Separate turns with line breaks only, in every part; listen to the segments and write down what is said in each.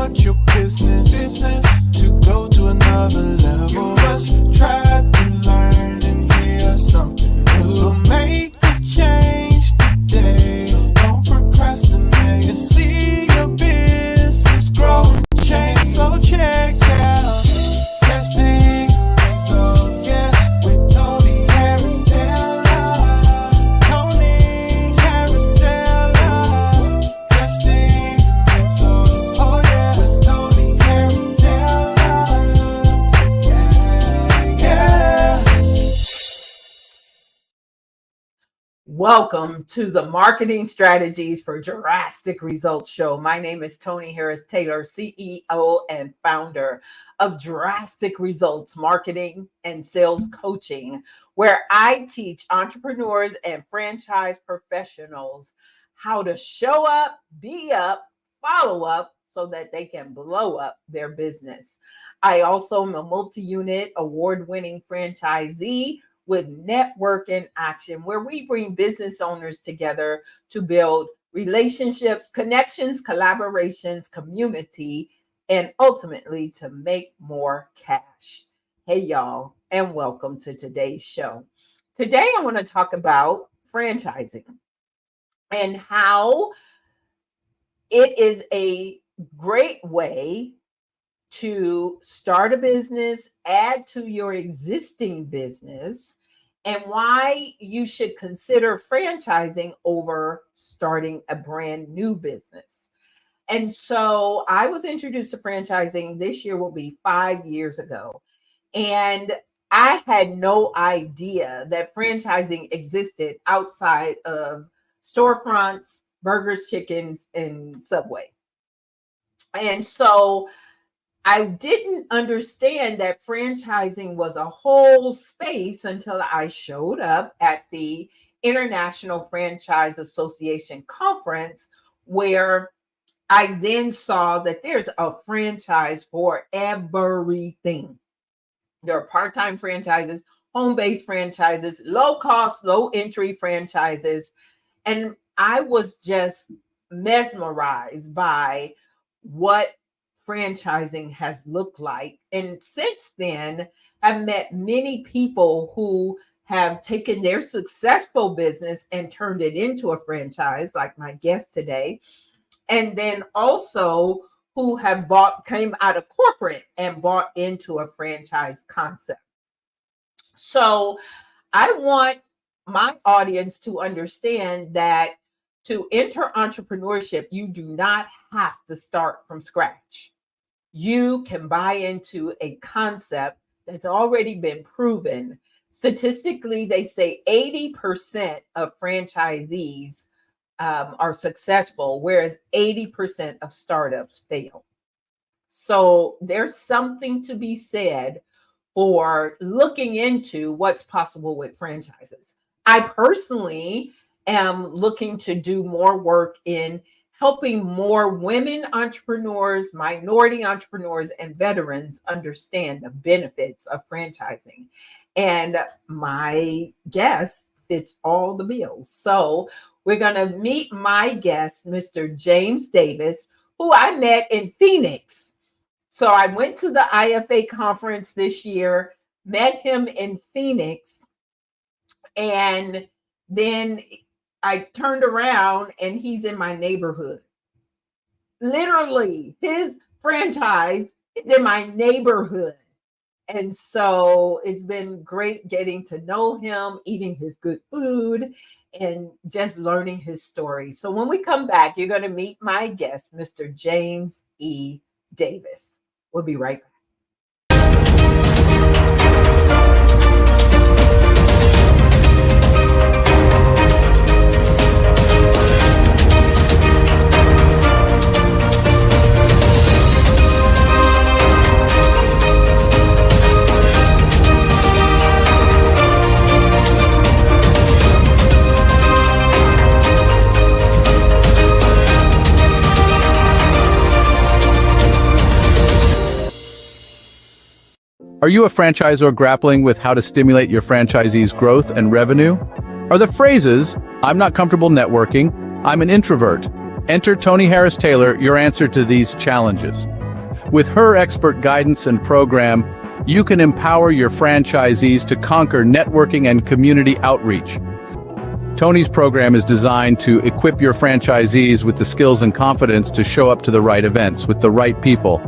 want your business to go to another level. You must try to learn and hear something new. So make the change today. So don't procrastinate and see your business grow and change. So check out Testing Results, yeah, with Toni Harris Taylor. Toni Harris Taylor. Testing Results, oh yeah, with Toni Harris Taylor. Yeah, yeah.
Welcome to the Marketing Strategies for Drastic Results show. My name is Toni Harris Taylor, CEO and founder of Drastic Results Marketing and Sales Coaching, where I teach entrepreneurs and franchise professionals how to show up, be up, follow up so that they can blow up their business. I also am a multi-unit award-winning franchisee with Network in Action, where we bring business owners together to build relationships, connections, collaborations, community, and ultimately to make more cash. Hey, y'all, and welcome to today's show. Today, I want to talk about franchising and how it is a great way to start a business, add to your existing business, and why you should consider franchising over starting a brand new business. And so I was introduced to franchising. This year will be 5 years ago. And I had no idea that franchising existed outside of storefronts, burgers, chickens, and Subway. And so I didn't understand that franchising was a whole space until I showed up at the International Franchise Association conference, where I then saw that there's a franchise for everything. There are part-time franchises, home-based franchises, low-cost, low-entry franchises. And I was just mesmerized by what franchising has looked like. And since then, I've met many people who have taken their successful business and turned it into a franchise, like my guest today. And then also who have came out of corporate and bought into a franchise concept. So I want my audience to understand that to enter entrepreneurship, you do not have to start from scratch. You can buy into a concept that's already been proven. Statistically, they say 80% of franchisees are successful, whereas 80% of startups fail. So there's something to be said for looking into what's possible with franchises. I personally am looking to do more work in helping more women entrepreneurs, minority entrepreneurs, and veterans understand the benefits of franchising. And my guest fits all the bills. So we're going to meet my guest, Mr. James Davis, who I met in Phoenix. So I went to the IFA conference this year, met him in Phoenix, and then I turned around and he's in my neighborhood. Literally, his franchise is in my neighborhood. And so it's been great getting to know him, eating his good food, and just learning his story. So when we come back, you're going to meet my guest, Mr. James E. Davis. We'll be right back.
Are you a franchisor grappling with how to stimulate your franchisees' growth and revenue? Are the phrases, "I'm not comfortable networking," "I'm an introvert"? Enter Toni Harris Taylor, your answer to these challenges. With her expert guidance and program, you can empower your franchisees to conquer networking and community outreach. Toni's program is designed to equip your franchisees with the skills and confidence to show up to the right events with the right people.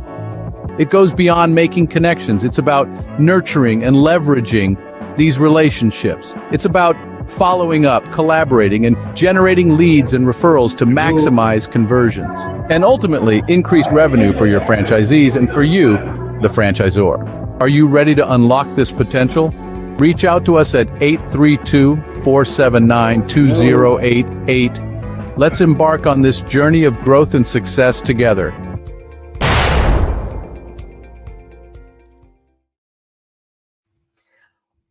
It goes beyond making connections. It's about nurturing and leveraging these relationships. It's about following up, collaborating, and generating leads and referrals to maximize conversions, and ultimately increase revenue for your franchisees and for you, the franchisor. Are you ready to unlock this potential? Reach out to us at 832-479-2088. Let's embark on this journey of growth and success together.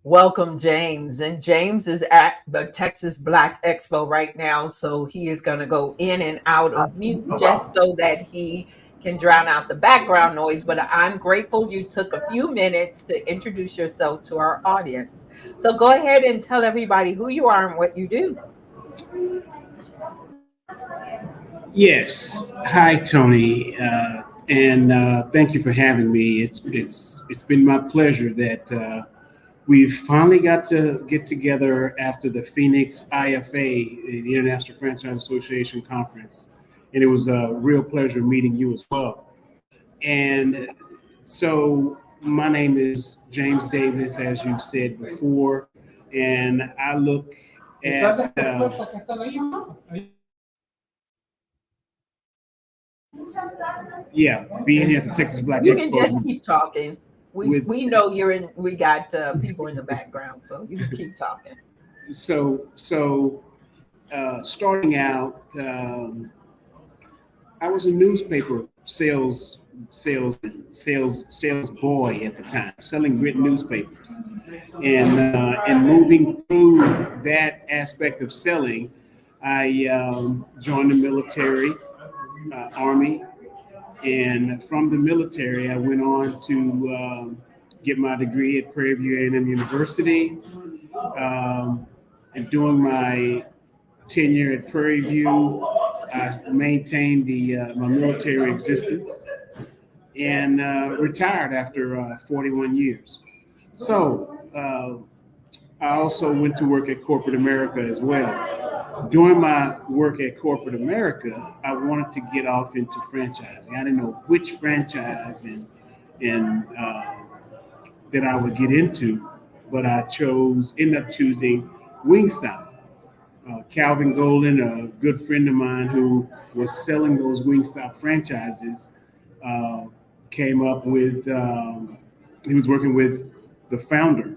Welcome, James. And James is at the Texas Black Expo right now, so he is going to go in and out of mute just so that he can drown out the background noise. But I'm grateful you took a few minutes to introduce yourself to our audience. So go ahead and tell everybody who you are and what you do.
Yes. Hi, Toni. And thank you for having me. It's been my pleasure that we've finally got to get together after the Phoenix IFA, the International Franchise Association Conference. And it was a real pleasure meeting you as well. And so my name is James Davis, as you said before, and I look at being here at the Texas Black
You
Expo.
can just keep talking. We know you're in. We got people in the background, so you can keep talking.
So starting out, I was a newspaper sales boy at the time, selling grit newspapers, and moving through that aspect of selling, I joined the military, Army. And from the military, I went on to get my degree at Prairie View A&M University. And during my tenure at Prairie View, I maintained my military existence and retired after 41 years. So I also went to work at corporate America as well. During my work at corporate America, I wanted to get off into franchising. I didn't know which franchise and that I would get into, but I ended up choosing Wingstop. Calvin Golden, a good friend of mine who was selling those Wingstop franchises, came up with, he was working with the founder.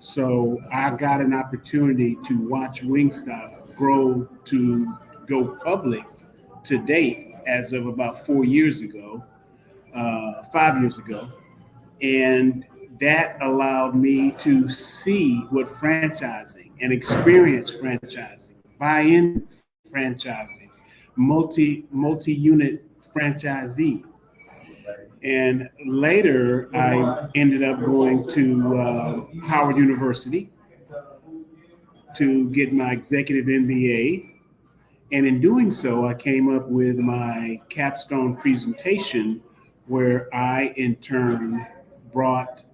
So I got an opportunity to watch Wingstop grow to go public to date as of about 5 years ago. And that allowed me to see what franchising and experience franchising, buy in franchising, multi-unit franchisee. And later, I ended up going to Howard University to get my executive MBA. And in doing so, I came up with my capstone presentation where I, in turn, brought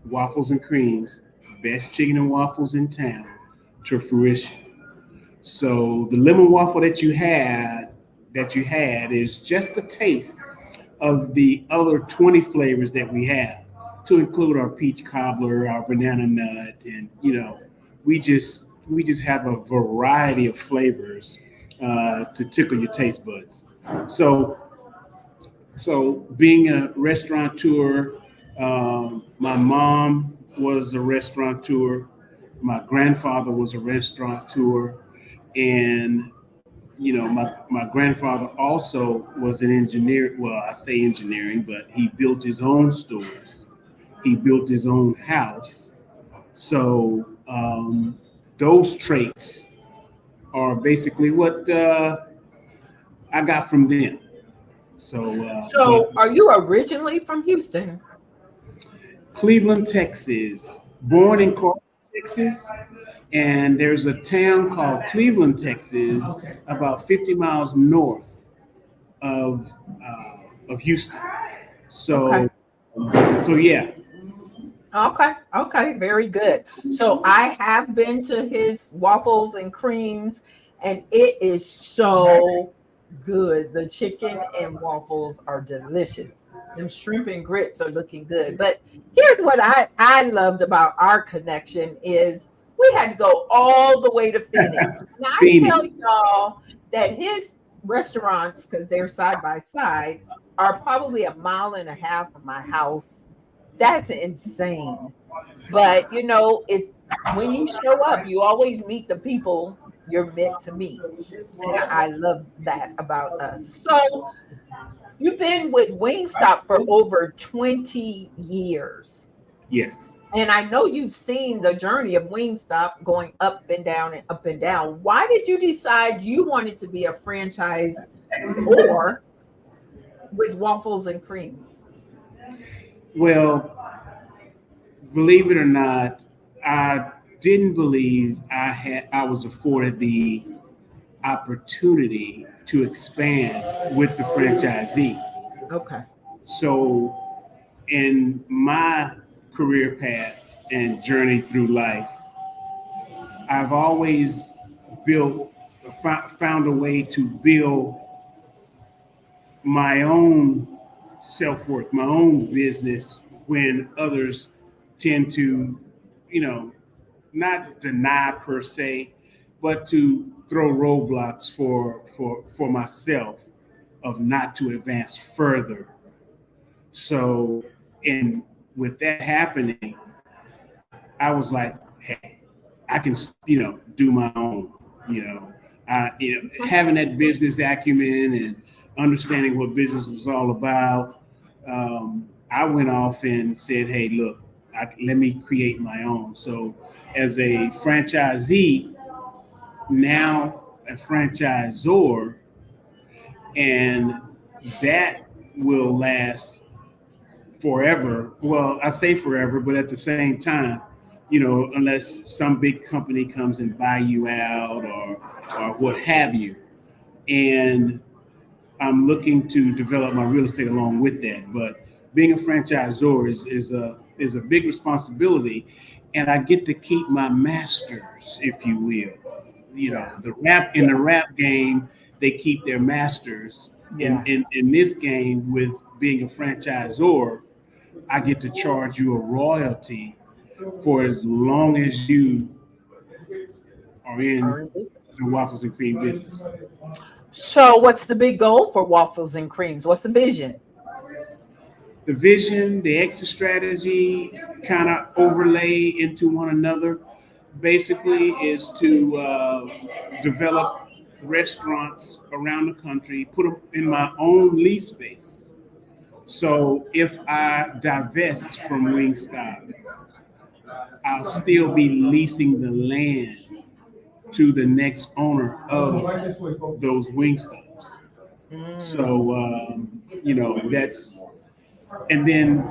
Waffles and Cream's best chicken and waffles in town to fruition. So the lemon waffle that you had is just a taste of the other 20 flavors that we have, to include our peach cobbler, our banana nut, and we just have a variety of flavors to tickle your taste buds. So being a restaurateur, my mom was a restaurateur, my grandfather was a restaurateur, and my grandfather also was an engineer. Well, I say engineering, but he built his own stores. He built his own house. So those traits are basically what I got from them. So
are you originally from Houston?
Cleveland, Texas, born in Corpus, Texas. And there's a town called Cleveland, Texas, about 50 miles north of Houston.
Okay.
So, so yeah,
Okay. Okay. Very good. So I have been to his waffles and creams, and it is so good. The chicken and waffles are delicious. Them shrimp and grits are looking good. But here's what I loved about our connection is we had to go all the way to Phoenix. When I tell
Phoenix.
y'all that his restaurants, because they're side by side, are probably a mile and a half from my house. That's insane. But you know, it when you show up, you always meet the people you're meant to meet. And I love that about us. So you've been with Wingstop for over 20 years.
Yes.
And I know you've seen the journey of Wingstop going up and down and up and down. Why did you decide you wanted to be a franchise or with waffles and creams?
Well, believe it or not, I didn't believe I was afforded the opportunity to expand with the franchisee.
Okay.
So in my career path and journey through life, I've always built, found a way to build my own self worth, my own business when others tend to, you know, not deny per se, but to throw roadblocks for myself of not to advance further. So, and with that happening, I was like, hey, I can, do my own, you know, having that business acumen and understanding what business was all about. I went off and said, hey, look, let me create my own. So as a franchisee, now a franchisor, and that will last forever. Well, I say forever, but at the same time, unless some big company comes and buy you out or what have you. And I'm looking to develop my real estate along with that. But being a franchisor is a big responsibility, and I get to keep my masters, if you will.
Yeah.
The rap game, they keep their masters.
Yeah.
In this game, with being a franchisor, I get to charge you a royalty for as long as you are in
Are in business.
the waffles and cream business.
So what's the big goal for waffles and creams? What's the vision?
The vision, the exit strategy kind of overlay into one another. Basically, is to develop restaurants around the country, put them in my own lease space. So if I divest from Wingstop, I'll still be leasing the land to the next owner of those Wingstops. So, that's, and then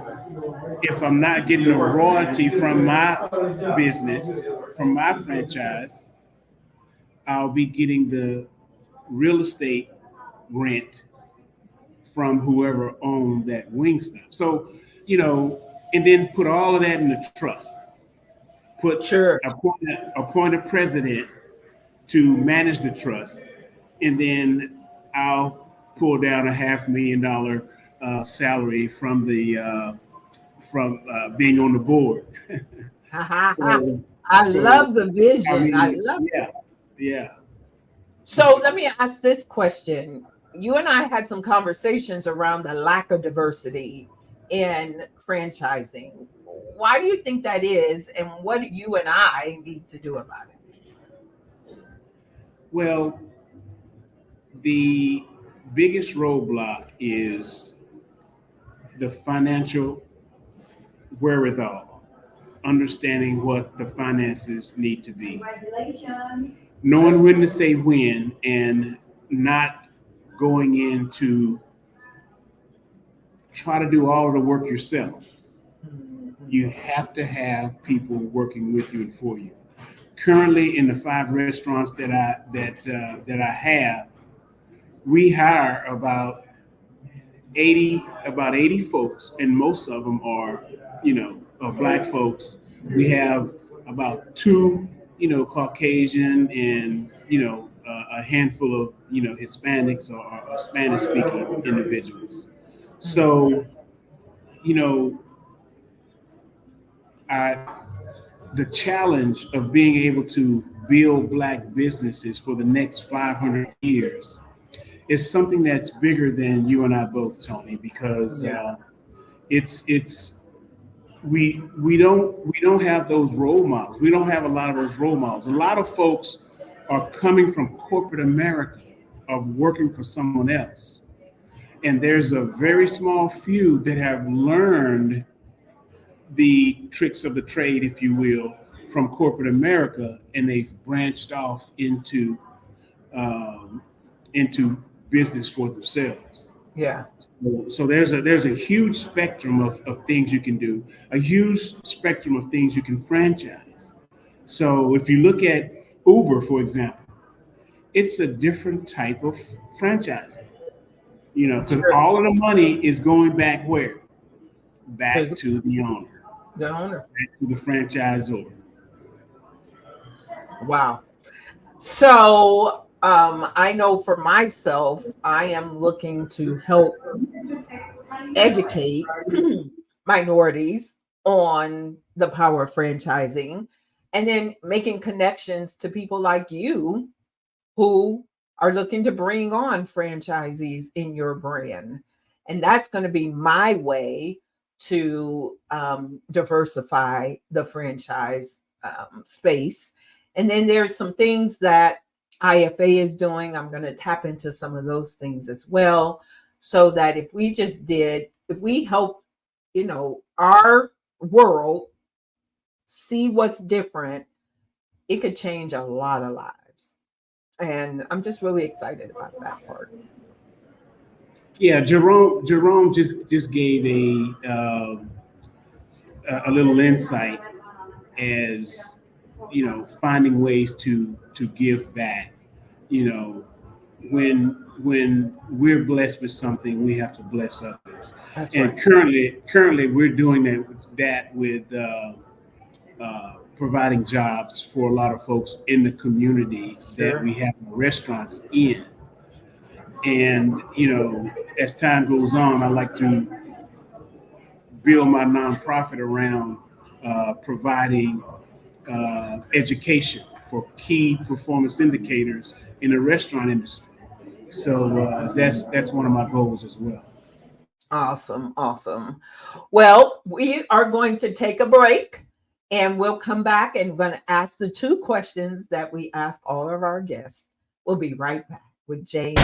if I'm not getting a royalty from my business, from my franchise, I'll be getting the real estate rent from whoever owned that Wingstop. So, and then put all of that in the trust.
Sure.
Appoint a president to manage the trust, and then I'll pull down $500,000 salary from the being on the board. So,
I
so
love the vision. I love it.
yeah.
So let me ask this question. You and I had some conversations around the lack of diversity in franchising. Why do you think that is, and what do you and I need to do about it?
Well, the biggest roadblock is the financial wherewithal, understanding what the finances need to be, knowing when to say when, and not going in to try to do all of the work yourself. You have to have people working with you and for you. Currently, in the 5 restaurants that I have, we hire about about 80 folks, and most of them are, Black folks. We have about two, Caucasian, and a handful of Hispanics or Spanish speaking individuals. So, you know, I the challenge of being able to build Black businesses for the next 500 years is something that's bigger than you and I both, Toni, because it's we don't have those role models. We don't have a lot of those role models. A lot of folks are coming from corporate America of working for someone else. And there's a very small few that have learned the tricks of the trade, if you will, from corporate America, and they've branched off into business for themselves.
Yeah.
So there's a huge spectrum of things you can do, a huge spectrum of things you can franchise. So if you look at Uber, for example, it's a different type of franchising, because all of the money is going back where? Back to the owner.
The owner.
Back to the franchisor.
Wow. So I know for myself, I am looking to help educate minorities on the power of franchising, and then making connections to people like you who are looking to bring on franchisees in your brand. And that's going to be my way to diversify the franchise space. And then there's some things that IFA is doing. I'm going to tap into some of those things as well, so that if we help, our world see what's different, it could change a lot of lives. And I'm just really excited about that part.
Yeah, Jerome just gave a little insight as finding ways to give back. When we're blessed with something, we have to bless others.
That's
and
right.
currently we're doing that with providing jobs for a lot of folks in the community that we have restaurants in. And as time goes on, I like to build my nonprofit around providing education for key performance indicators in the restaurant industry. So that's one of my goals as well.
Awesome. Well, we are going to take a break, and we'll come back, and we're going to ask the two questions that we ask all of our guests. We'll be right back with Jay.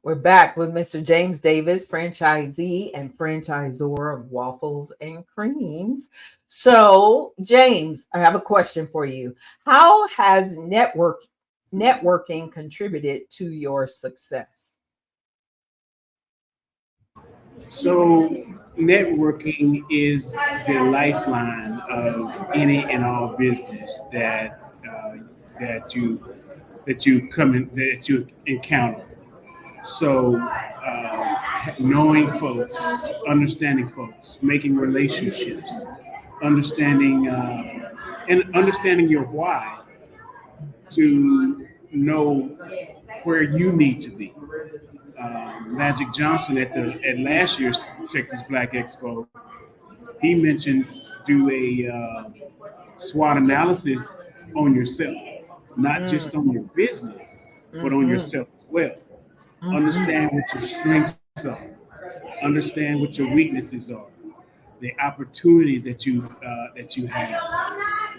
We're back with Mr. James Davis, franchisee and franchisor of Waffles and Creams. So, James, I have a question for you. How has networking contributed to your success?
So, networking is the lifeline of any and all business that you encounter. So knowing folks, understanding folks, making relationships, understanding your why, to know where you need to be. Magic Johnson at last year's Texas Black Expo, he mentioned do a SWOT analysis on yourself, not just on your business, but on yourself as well. Understand what your strengths are. Understand what your weaknesses are. The opportunities that you have,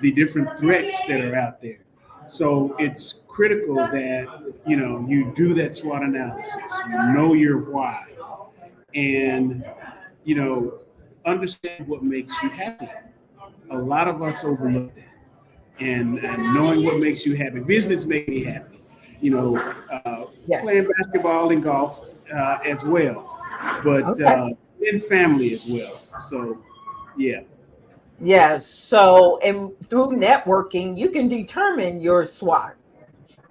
the different threats that are out there. So it's critical that you do that SWOT analysis. You know your why, and understand what makes you happy. A lot of us overlook that, and knowing what makes you happy. Business makes me happy.
Yeah.
Playing basketball and golf as well, but
Okay.
and family as well. So, yeah.
Yeah. So, and through networking, you can determine your SWOT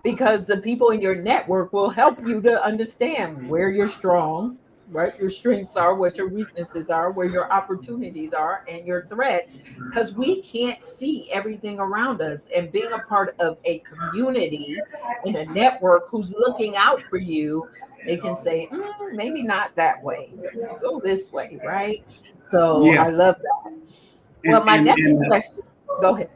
because the people in your network will help you to understand where you're strong, what your strengths are, what your weaknesses are, where your opportunities are, and your threats. Because we can't see everything around us. And being a part of a community in a network who's looking out for you, they can say, maybe not that way, go this way, right? So
Yeah.
I love that.
And
Well, my
and
next
and
question, go ahead.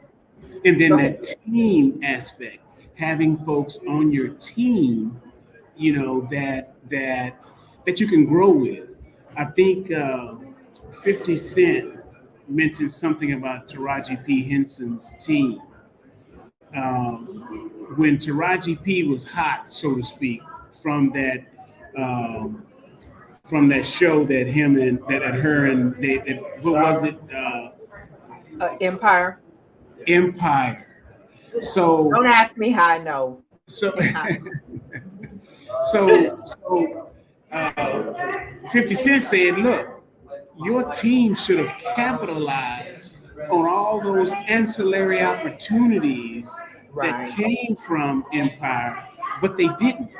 and then
Go ahead.
that team aspect, having folks on your team, that you can grow with. I think 50 Cent mentioned something about Taraji P. Henson's team. When Taraji P. was hot, so to speak, from that um, show that him and that her and what was it?
Empire.
Empire. So
Don't ask me how I know.
so
And how.
so 50 Cent said, look, your team should have capitalized on all those ancillary opportunities that
Right.
came from Empire, but they didn't.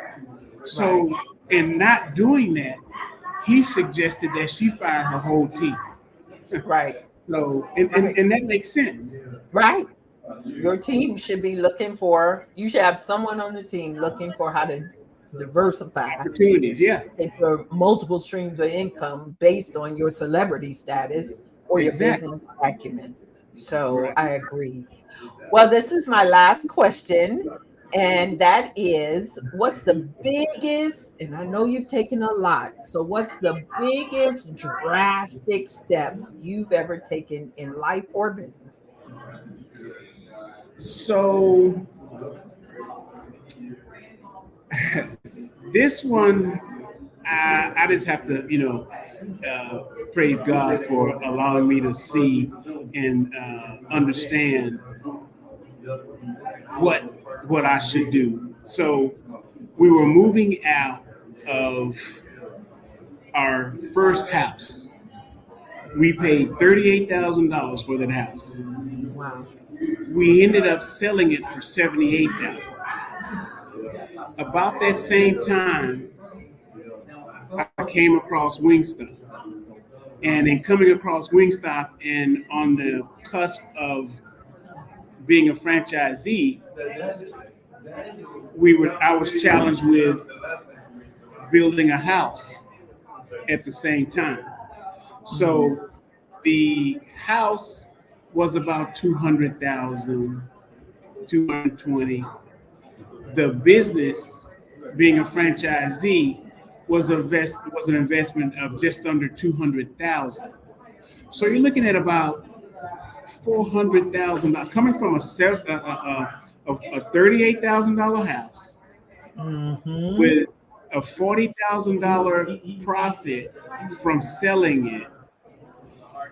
So,
Right.
in not doing that, he suggested that she fire her whole team.
Right.
So, and,
Right.
and, and that makes sense.
Right. Your team should be looking for, you should have someone on the team looking for how to diversify
Opportunities, yeah,
your multiple streams of income based on your celebrity status or your
exactly.
business acumen. So
Right.
I agree. Well, this is my last question. And that is, what's the biggest, and I know you've taken a lot. So, what's the biggest drastic step you've ever taken in life or business?
So, this one, I just have to, praise God for allowing me to see and understand what I should do. So we were moving out of our first house. We paid $38,000 for that house.
Wow.
We ended up selling it for $78,000. About that same time, I came across Wingstop. And in coming across Wingstop and on the cusp of being a franchisee, I was challenged with building a house at the same time. So the house was about 200,000, 220. The business, being a franchisee, was an investment of just under 200,000. So you're looking at about $400,000 coming from a $38,000 house
Mm-hmm.
with a $40,000 profit from selling it,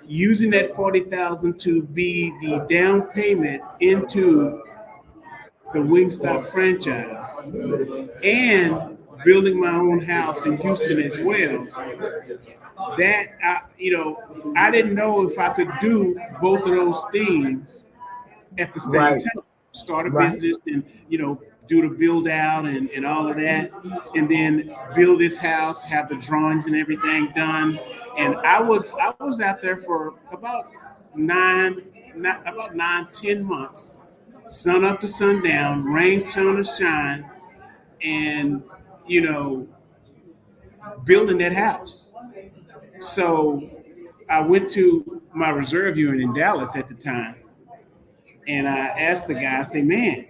using that $40,000 to be the down payment into the Wingstop franchise, and building my own house in Houston as well. That I didn't know if I could do both of those things at the same
Right.
time. Start a
Right.
business and do the build out and all of that, and then build this house, have the drawings and everything done. And I was out there for about 10 months, sun up to sundown, rain, sun or shine, and building that house. So I went to my reserve viewing in Dallas at the time. And I asked the guy, I say, man,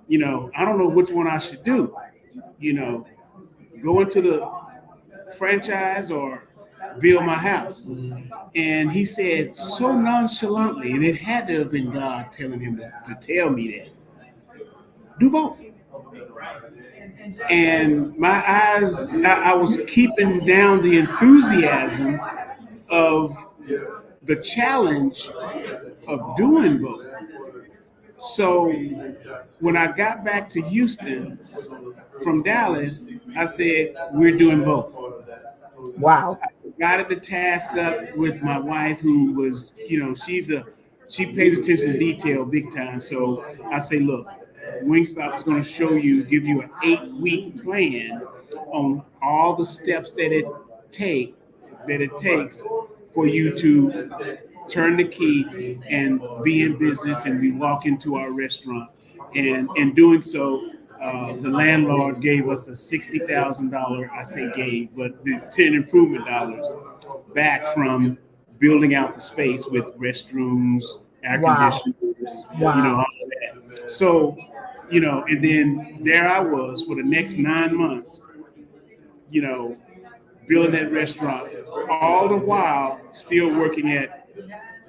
I don't know which one I should do. Go into the franchise or build my house. And he said so nonchalantly, and it had to have been God telling him to tell me that, do both. And my eyes, I was keeping down the enthusiasm of the challenge of doing both. So when I got back to Houston from Dallas, I said, we're doing both.
Wow.
I divided the task up with my wife, who was, she pays attention to detail big time. So I say, look, Wingstop is going to give you an 8-week plan on all the steps that it takes for you to turn the key and be in business. And we walk into our restaurant, and in doing so, the landlord gave us a $60,000, I say gave, but the 10 improvement dollars back from building out the space with restrooms, air conditioners, all of that. So, and then there I was for the next 9 months, building that restaurant, all the while still working at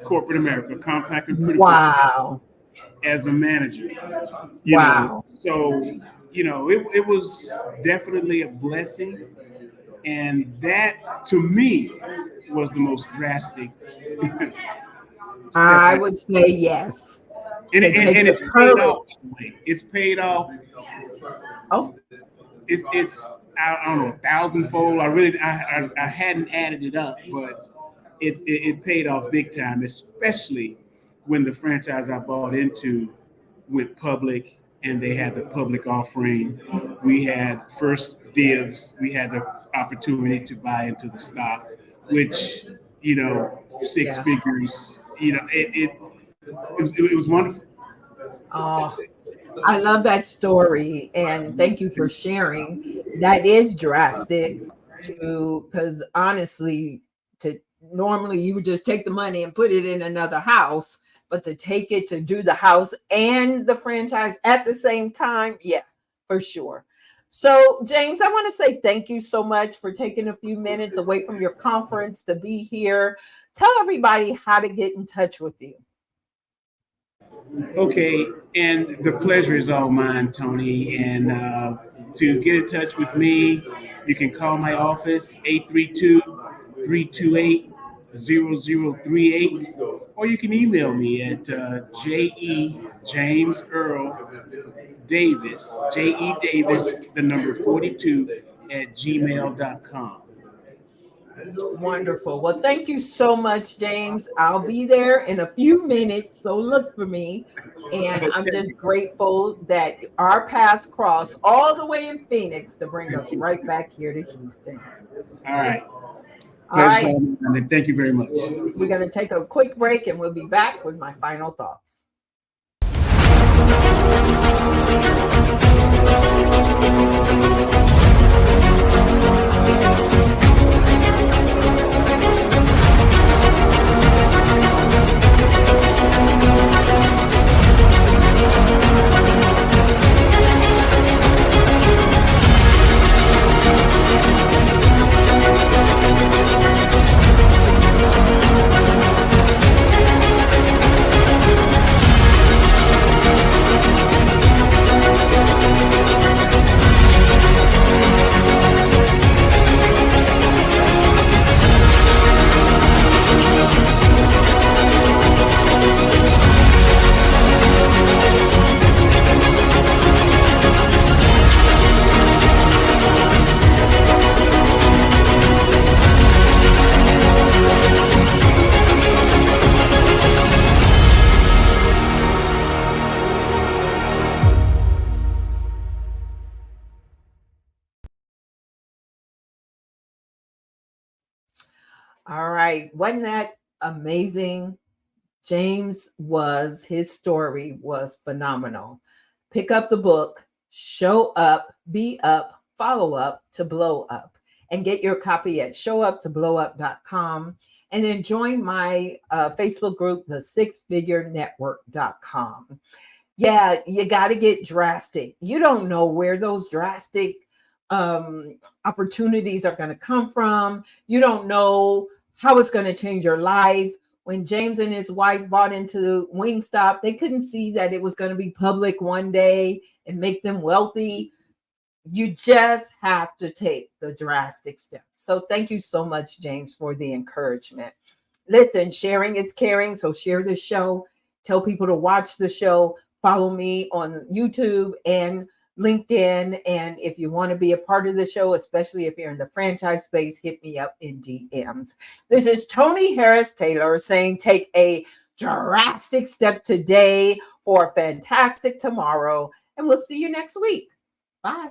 corporate America, Compact and Critical.
Wow.
As a manager, so it was definitely a blessing, and that to me was the most drastic.
I would say yes.
And it's paid off. It's paid off.
Oh,
it's I don't know, 1,000-fold. I hadn't added it up, but it paid off big time, especially when the franchise I bought into went public and they had the public offering. We had first dibs. We had the opportunity to buy into the stock, which, six figures, it was wonderful.
Oh, I love that story. And thank you for sharing. That is drastic because honestly, normally you would just take the money and put it in another house. But to take it to do the house and the franchise at the same time, yeah, for sure. So, James, I want to say thank you so much for taking a few minutes away from your conference to be here. Tell everybody how to get in touch with you.
Okay, and the pleasure is all mine, Toni. And to get in touch with me, you can call my office, 832-328-0038, or you can email me at James Earl Davis, Davis, the number 42 at gmail.com.
Wonderful. Well, thank you so much, James. I'll be there in a few minutes, so look for me. And I'm just grateful that our paths cross all the way in Phoenix to bring us right back here to Houston.
All right.
All right.
And thank you very much.
We're going to take a quick break and we'll be back with my final thoughts. All right. Wasn't that amazing? His story was phenomenal. Pick up the book, Show Up, Be Up, Follow Up to Blow Up, and get your copy at showuptoblowup.com. And then join my Facebook group, the sixfigurenetwork.com. Yeah, you got to get drastic. You don't know where those drastic opportunities are going to come from. You don't know how it's going to change your life. When James and his wife bought into Wingstop, they couldn't see that it was going to be public one day and make them wealthy. You just have to take the drastic steps. So thank you so much, James, for the encouragement. Listen, sharing is caring. So share the show. Tell people to watch the show. Follow me on YouTube and LinkedIn. And if you want to be a part of the show, especially if you're in the franchise space, hit me up in DMs. This is Toni Harris-Taylor saying, take a drastic step today for a fantastic tomorrow. And we'll see you next week. Bye.